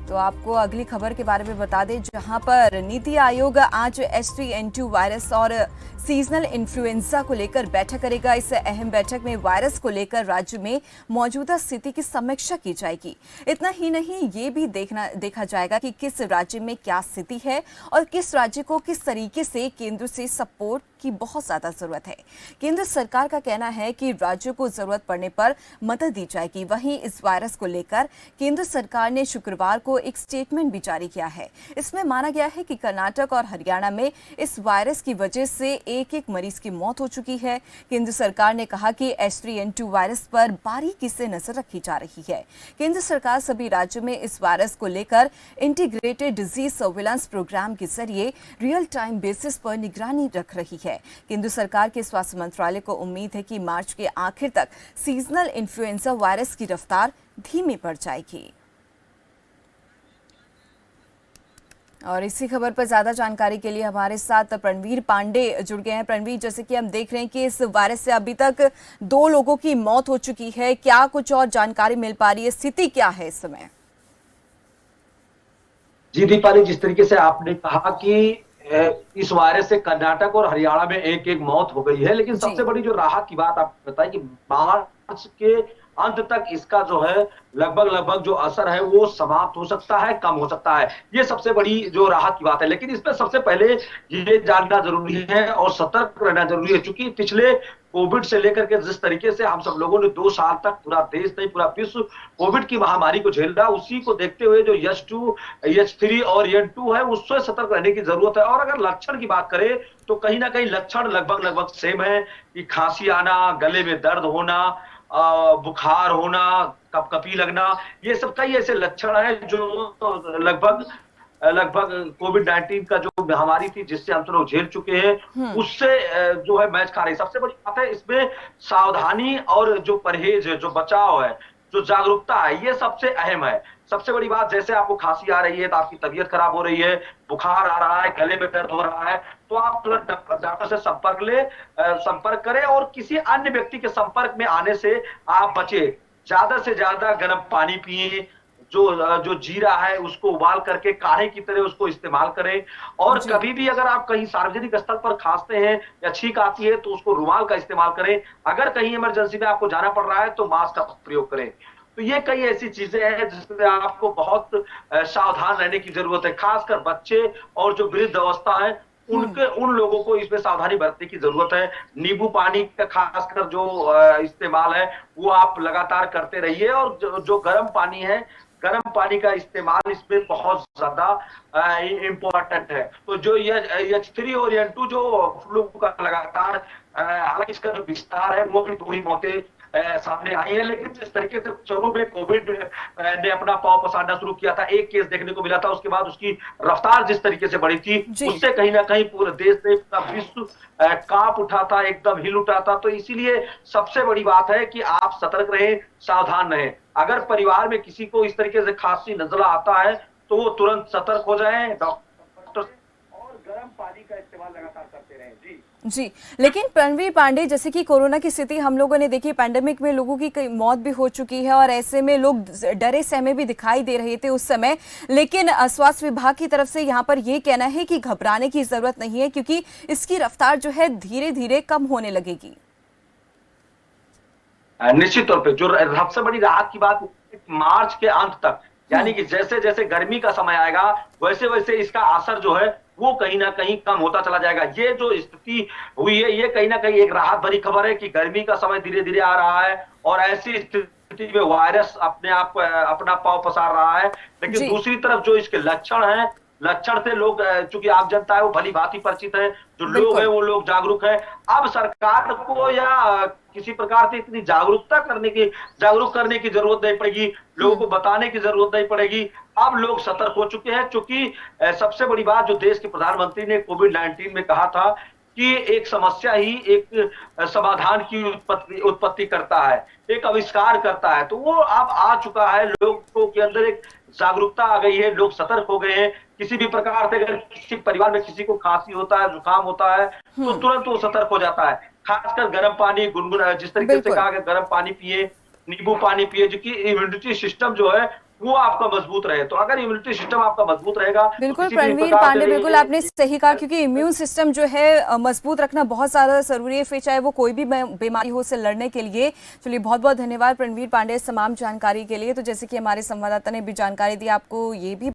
तो आपको अगली खबर के बारे में बता दें, जहां पर नीति आयोग आज H3N2 वायरस और सीजनल इन्फ्लुएंजा को लेकर बैठक करेगा। इस अहम बैठक में वायरस को लेकर राज्य में मौजूदा स्थिति की समीक्षा की जाएगी। इतना ही नहीं, ये भी देखा जाएगा कि किस राज्य में क्या स्थिति है और किस राज्य को किस तरीके से केंद्र से सपोर्ट की बहुत ज्यादा जरूरत है। केंद्र सरकार का कहना है कि राज्यों को जरूरत पड़ने पर मदद दी जाएगी। वहीं इस वायरस को लेकर केंद्र सरकार ने शुक्रवार को एक स्टेटमेंट भी जारी किया है। इसमें माना गया है कि कर्नाटक और हरियाणा में इस वायरस की वजह से एक मरीज की मौत हो चुकी है। केंद्र सरकार ने कहा कि H3N2 वायरस पर बारीकी से नजर रखी जा रही है। केंद्र सरकार सभी राज्यों में इस वायरस को लेकर इंटीग्रेटेड डिजीज सर्विलांस प्रोग्राम के जरिए रियल टाइम बेसिस पर निगरानी रख रही है। केंद्र सरकार के स्वास्थ्य मंत्रालय को उम्मीद है कि मार्च के आखिर तक सीजनल इन्फ्लुएंजा वायरस की रफ्तार धीमी पड़ जाएगी। और इसी खबर पर ज्यादा जानकारी के लिए हमारे साथ रणवीर पांडे जुड़ गए हैं। रणवीर, जैसे कि हम देख रहे हैं कि इस वायरस से अभी तक 2 लोगों की मौत हो चुकी है, क्या कुछ और जानकारी मिल पा रही है? स्थिति क्या है इस समय? जी दीपाली, जिस तरीके से आपने कहा कि इस वायरस से कर्नाटक और हरियाणा में एक मौत हो गई है, लेकिन सबसे बड़ी जो राहत की बात आपको बताई कि मार्च के अंत तक इसका जो है लगभग जो असर है वो समाप्त हो सकता है, कम हो सकता है। ये सबसे बड़ी जो राहत की बात है। लेकिन इसमें सबसे पहले ये जानना जरूरी है और सतर्क रहना जरूरी है, क्योंकि पिछले कोविड से लेकर के जिस तरीके से हम सब लोगों ने 2 साल तक, पूरा देश नहीं पूरा विश्व कोविड की महामारी को झेल रहा, उसी को देखते हुए जो H2, H3 और N2 है, उससे सतर्क रहने की जरूरत है। और अगर लक्षण की बात करें तो कहीं ना कहीं लक्षण लगभग सेम है कि खांसी आना, गले में दर्द होना, बुखार होना, कपकपी लगना, ये सब कई ऐसे लक्षण हैं जो लगभग कोविड-19 का जो महामारी थी जिससे हम लोग झेल चुके हैं, उससे जो है मैच खा रही। सबसे बड़ी बात है इसमें सावधानी और जो परहेज है, जो बचाव है, जो जागरूकता है, ये सबसे अहम है। सबसे बड़ी बात, जैसे आपको खांसी आ रही है तो आपकी तबीयत खराब हो रही है, बुखार आ रहा है, गले में दर्द हो रहा है, तो आप तुरंत डॉक्टर से संपर्क करें और किसी अन्य व्यक्ति के संपर्क में आने से आप बचे। ज्यादा से ज्यादा गर्म पानी पिए, जो जीरा है उसको उबाल करके काढ़े की तरह उसको इस्तेमाल करें। और कभी भी अगर आप कहीं सार्वजनिक स्थल पर खांसते हैं या छींक आती है तो उसको रुमाल का इस्तेमाल करें। अगर कहीं इमरजेंसी में आपको जाना पड़ रहा है तो मास्क का प्रयोग करें। तो ये कई ऐसी चीजें हैं जिसमें आपको बहुत सावधान रहने की जरूरत है। खासकर बच्चे और जो वृद्ध अवस्था है उन लोगों को इसमें सावधानी बरतने की जरूरत है। नींबू पानी का खासकर जो इस्तेमाल है वो आप लगातार करते रहिए। और जो गर्म पानी है, गर्म पानी का इस्तेमाल इसमें बहुत ज्यादा इम्पोर्टेंट है। तो जो H3 और N2 जो फ्लू का लगातार, हालांकि इसका जो विस्तार है वो भी 2 ही मौतें सामने आई है, लेकिन जिस तरीके से शुरू में कोविड ने अपना पांव पसारना शुरू किया था, 1 केस देखने को मिला था, उसके बाद उसकी रफ्तार जिस तरीके से बढ़ी थी, उससे कहीं ना कहीं पूरे देश से पूरा विश्व कांप उठा था, एकदम हिल उठा था। तो इसीलिए सबसे बड़ी बात है कि आप सतर्क रहें, सावधान रहें। अगर परिवार में किसी को इस तरीके से खांसी नजला आता है तो वो तुरंत सतर्क हो जाएं, डॉक्टर और गर्म पानी का इस्तेमाल लगातार करते रहें। जी, लेकिन रणवीर पांडे, जैसे कि कोरोना की स्थिति हम लोगों ने देखी, पैंडेमिक में लोगों की कई मौत भी हो चुकी है और ऐसे में लोग डरे सहमे भी दिखाई दे रहे थे उस समय। लेकिन स्वास्थ्य विभाग की तरफ से यहाँ पर ये कहना है कि घबराने की जरूरत नहीं है, क्योंकि इसकी रफ्तार जो है धीरे धीरे कम होने लगेगी। निश्चित तौर पे जो सबसे बड़ी राहत की बात, मार्च के अंत तक, यानी कि जैसे जैसे गर्मी का समय आएगा वैसे वैसे इसका असर जो है वो कहीं ना कहीं कम होता चला जाएगा। ये जो स्थिति हुई है ये कहीं ना कहीं एक राहत भरी खबर है कि गर्मी का समय धीरे धीरे आ रहा है और ऐसी स्थिति में वायरस अपने आप अपना पांव पसार रहा है। लेकिन दूसरी तरफ जो इसके लक्षण हैं, लक्षण से लोग, चूंकि आम जनता है वो भली भांति परिचित है, जो लोग हैं वो लोग जागरूक हैं। अब सरकार को या किसी प्रकार से इतनी जागरूक करने की जरूरत नहीं पड़ेगी, लोगों को बताने की जरूरत नहीं पड़ेगी। अब लोग सतर्क हो चुके हैं, क्योंकि सबसे बड़ी बात जो देश के प्रधानमंत्री ने कोविड-19 में कहा था कि एक समस्या ही एक समाधान की उत्पत्ति करता है, एक आविष्कार करता है। तो वो अब आ चुका है, लोगों के अंदर एक जागरूकता आ गई है, लोग सतर्क हो गए हैं। किसी भी प्रकार से अगर किसी परिवार में किसी को खांसी होता है, जुकाम होता है, तो तुरंत वो सतर्क हो जाता है। खासकर गर्म पानी गुनगुना, जिस तरीके से कहा कि गर्म पानी पिए, नींबू पानी पिए, जो कि इम्यूनिटी सिस्टम जो है वो आपका मजबूत रहे। तो अगर इम्यूनिटी सिस्टम आपका मजबूत रहेगा बिल्कुल तो किसी भी रणवीर प्रकार पांडे, से बिल्कुल आपने सही कहा, क्योंकि इम्यून सिस्टम जो है मजबूत रखना बहुत ज़्यादा ज़रूरी है, फिर चाहे वो कोई भी बीमारी हो से लड़ने के लिए। चलिए, बहुत बहुत धन्यवाद रणवीर पांडे इस तमाम जानकारी के लिए। तो जैसे कि हमारे संवाददाता ने भी जानकारी दी, आपको ये भी